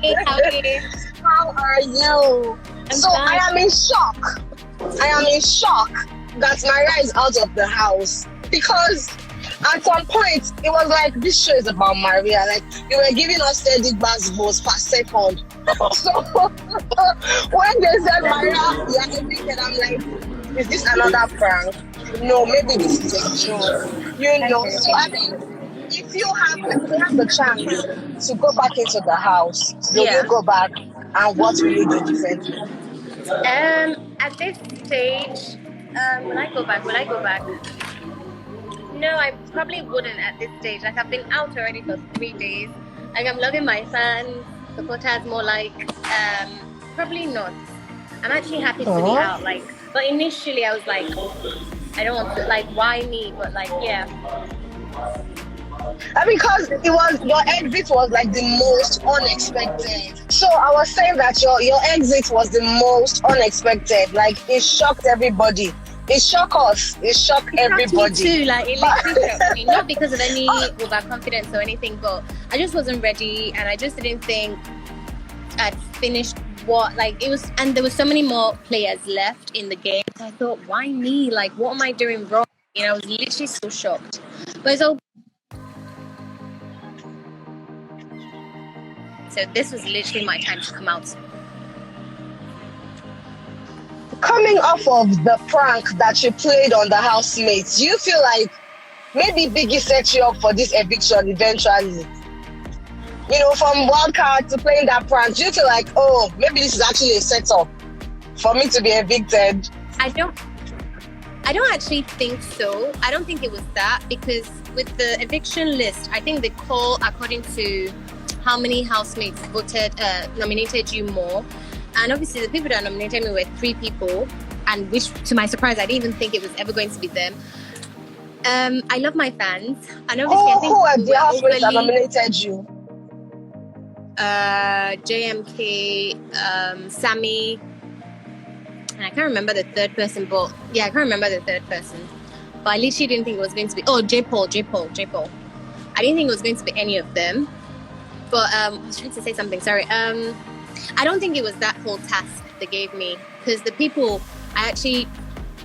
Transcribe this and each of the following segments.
Hey, how are you? How are you? So fine. I am in shock. I am in shock that Maria is out of the house because at some point it was like this show is about Maria. Like you were giving us steady basketballs per second. So when they said Maria, yeah, evicted, I'm like, is this another prank? No, maybe this is a joke. So I mean, if you have the chance to go back into the house, will you Yeah. go back? And what will you do differently? At this stage, will I go back? Will I go back? No, I probably wouldn't at this stage. Like, I've been out already for 3 days. Like, I'm loving my fans. The quota's more like, probably not. I'm actually happy to be out. Like, but initially I was like, I don't want to, like, why me? But like, yeah. Because it was your exit was like the most unexpected. So I was saying that your exit was the most unexpected. Like it shocked everybody. It shocked us. It shocked everybody. Me too. Like it literally shocked me. Not because of any overconfidence or anything, but I just wasn't ready, and I just didn't think I'd finished what like it was. And there were so many more players left in the game. So I thought, why me? Like, what am I doing wrong? You know, I was literally so shocked. But it's all. So this was literally my time to come out. Coming off of the prank that you played on the housemates, do you feel like maybe Biggie set you up for this eviction eventually? You know, from wildcard to playing that prank, do you feel like, oh, maybe this is actually a setup for me to be evicted? I don't actually think so. I don't think it was that, because with the eviction list, I think they call according to how many housemates nominated you more. And obviously the people that nominated me were 3 people, and which, to my surprise, I didn't even think it was ever going to be them. I love my fans, and obviously I think who are the housemates that nominated you? JMK, Sammy, and I can't remember the third person, but yeah, I can't remember the third person. But I literally didn't think it was going to be. Oh, J Paul. I didn't think it was going to be any of them. But I was trying to say something. Sorry. I don't think it was that whole task they gave me, because the people I actually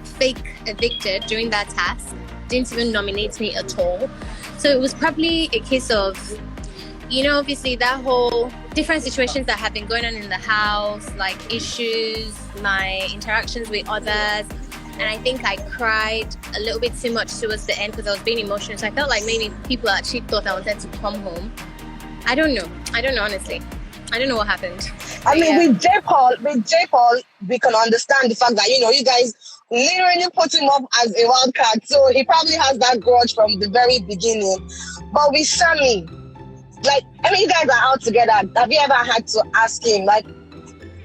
fake evicted during that task didn't even nominate me at all. So it was probably a case of, you know, obviously that whole different situations that have been going on in the house, like issues, my interactions with others. And I think I cried a little bit too much towards the end because I was being emotional. So I felt like maybe people actually thought I wanted to come home. I don't know, honestly. I don't know what happened. I mean, with J Paul, we can understand the fact that, you know, you guys literally put him up as a wild card. So he probably has that grudge from the very beginning. But with Sammy, like, I mean, you guys are out together. Have you ever had to ask him, like,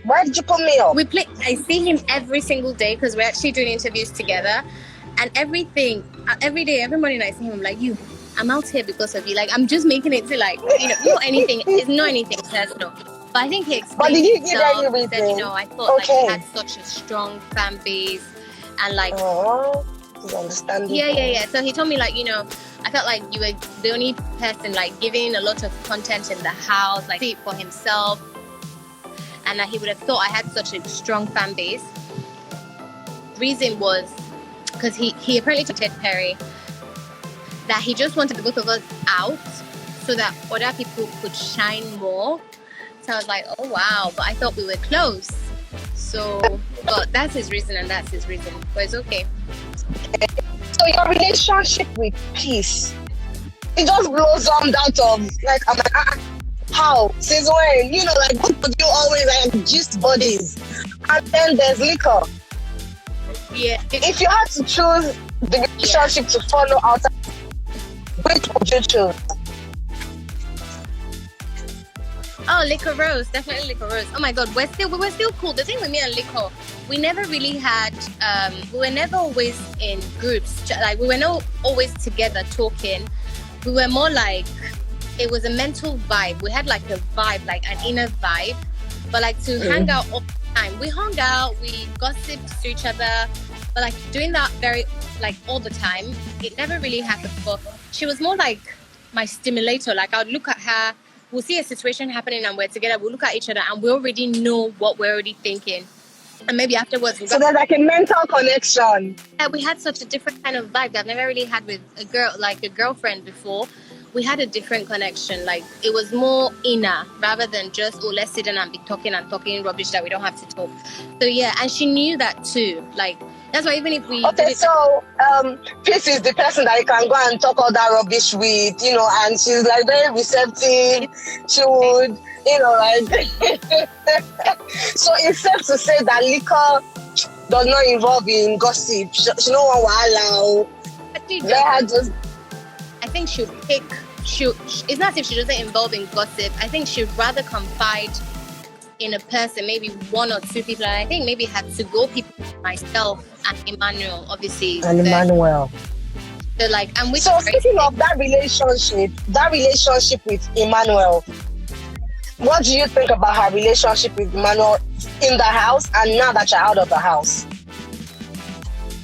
why did you put me up? I see him every single day because we're actually doing interviews together. And every day, every morning I see him, I'm like, I'm out here because of you. Like, I'm just making it to, like, you know, not anything. It's not anything personal. But I think he explained. But did you give any reason? He said, you know, I thought like he had such a strong fan base, and like, he's understanding. Yeah. So he told me, like, you know, I felt like you were the only person like giving a lot of content in the house, like see it for himself, and that he would have thought I had such a strong fan base. Reason was because he apparently told Pere that he just wanted the both of us out so that other people could shine more. So I was like, oh wow, but I thought we were close. So, but that's his reason and that's his reason. But it's okay. So your relationship with Peace, it just blossomed out of, like, I'm like, how? Since when? You know, like, both you always like gist buddies. And then there's Liquor. Yeah. If you had to choose the relationship to follow out, which would you choose? Oh, Liquorose, definitely Liquorose. Oh my God, we were still cool. The thing with me and Liquor, we never really had, we were never always in groups. Like, we were not always together talking. We were more like, it was a mental vibe. We had like a vibe, like an inner vibe. But like to hang out all the time. We hung out, we gossiped to each other. But like doing that very, like all the time, it never really happened. But she was more like my stimulator. Like I would look at her, we'll see a situation happening and we're together, we'll look at each other and we already know what we're already thinking. And maybe afterwards So there's like a mental connection. we had such a different kind of vibe that I've never really had with a girl, like a girlfriend before. We had a different connection. Like, it was more inner rather than just, oh, let's sit down and be talking rubbish that we don't have to talk. So yeah, and she knew that too. Like, that's why even if we so Peace is the person that you can go and talk all that rubbish with, you know, and she's like very receptive. She would, you know, like so it's safe to say that liquor does not involve in gossip. She don't want to allow. Let her just. I think she'll pick. It's not as if she doesn't involve in gossip. I think she'd rather confide in a person, maybe one or two people. And I think maybe had to go people, myself and Emmanuel, obviously. And Emmanuel. So like, and so speaking of that relationship with Emmanuel, what do you think about her relationship with Emmanuel in the house and now that you're out of the house?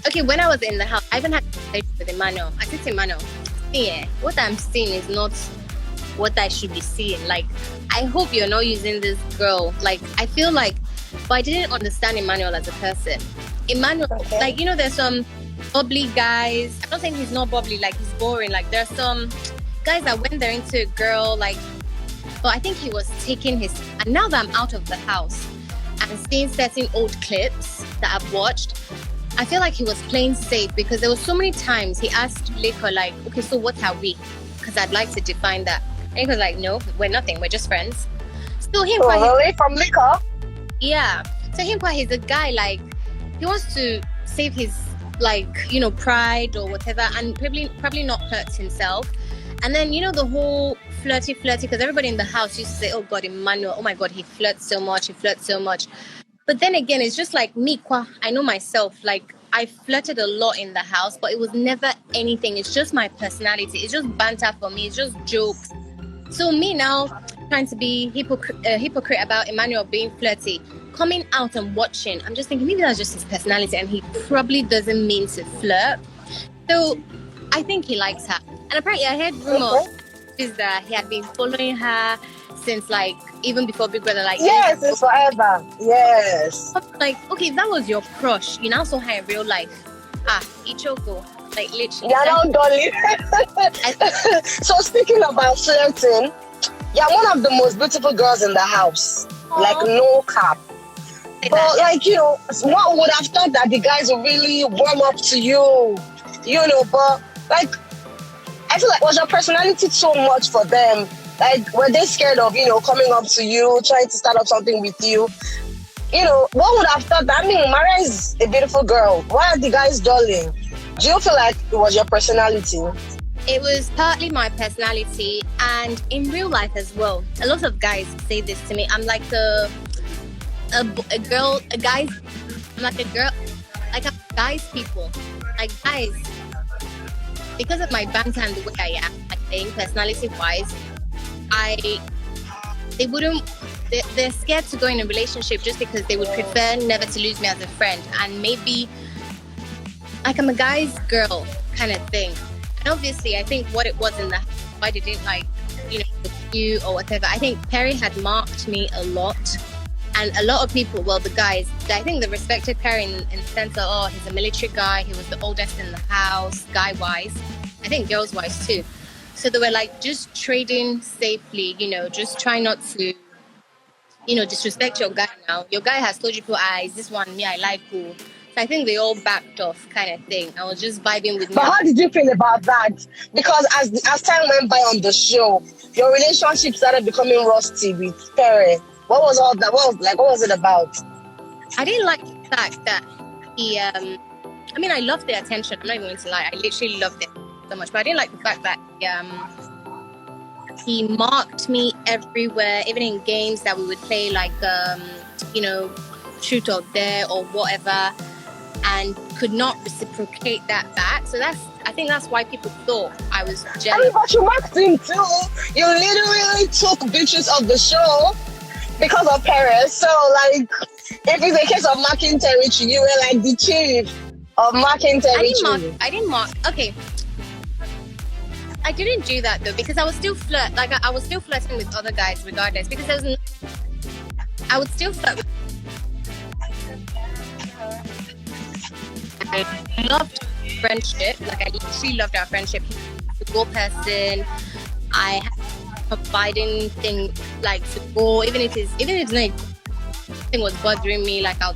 Okay, when I was in the house, I even had a conversation with Emmanuel. I said to Emmanuel, yeah, what I'm seeing is not what I should be seeing. Like, I hope you're not using this girl. Like, I feel like, but I didn't understand Emmanuel as a person. Emmanuel, like, you know, there's some bubbly guys. I'm not saying he's not bubbly, like he's boring. Like, there's some guys that when they're into a girl, like, but I think he was taking his, and now that I'm out of the house and seeing certain old clips that I've watched, I feel like he was playing safe because there were so many times he asked Liquor, like, okay, so what are we? Because I'd like to define that. And he was like, no, we're nothing. We're just friends. So him, really? From Liquor? Yeah. So him, he's a guy, like, he wants to save his, like, you know, pride or whatever, and probably not hurt himself. And then, you know, the whole flirty, because everybody in the house used to say, oh God, Emmanuel, oh my God, he flirts so much. But then again, it's just like me, I know myself, like, I flirted a lot in the house, but it was never anything. It's just my personality. It's just banter for me. It's just jokes. So me now trying to be hypocrite about Emmanuel being flirty, coming out and watching, I'm just thinking maybe that's just his personality and he probably doesn't mean to flirt. So I think he likes her. And apparently I heard rumors is that he had been following her since, like, even before Big Brother, like, yes, it's forever. Yes. Like, okay, if that was your crush, you now saw her in real life. Ichoko, like, literally. Yeah, no, Dolly. So speaking about flirting, you're one of the most beautiful girls in the house. Aww. Like, no cap. But like, you know, one would have thought that the guys would really warm up to you, you know, but like, I feel like, was your personality so much for them? Like, were they scared of, you know, coming up to you, trying to start up something with you? You know, one would have thought that, I mean, Maria is a beautiful girl. Why are the guys darling? Do you feel like it was your personality? It was partly my personality, and in real life as well. A lot of guys say this to me. I'm like a girl, a guy's, I'm like a girl, like a guy's people. Like, guys, because of my banter and the way I am, like, saying personality-wise, they're scared to go in a relationship just because they would prefer never to lose me as a friend, and maybe like I'm a guy's girl kind of thing. And obviously I think what it was in the house, why they didn't, like, you know, you or whatever, I think Pere had marked me a lot, and a lot of people, well, the guys, I think they respected Pere in the sense of, oh, he's a military guy, he was the oldest in the house, guy wise, I think girls wise too. So they were like just trading safely, you know, just try not to, you know, disrespect your guy now. Your guy has told you, is this one me I like who? So I think they all backed off kind of thing. I was just vibing with me. But how did you feel about that? Because as time went by on the show, your relationship started becoming rusty with Pere. What was all that? What was it about? I didn't like the fact that he, I mean, I loved the attention. I'm not even going to lie. I literally loved it so much, but I didn't like the fact that he marked me everywhere, even in games that we would play, like you know, truth or dare or whatever, and could not reciprocate that back. So I think that's why people thought I was jealous. I mean, but you marked him too. You literally took bitches off the show because of Pere. So like, if it's a case of marking territory, you were like the chief of marking territory. I didn't mark. Okay. I didn't do that though because I was still I was still flirting with other guys regardless because I would still flirt with. I loved friendship. Like I literally loved our friendship. He was a go person. I had a providing thing like to go even if it's not thing was bothering me. Like I'll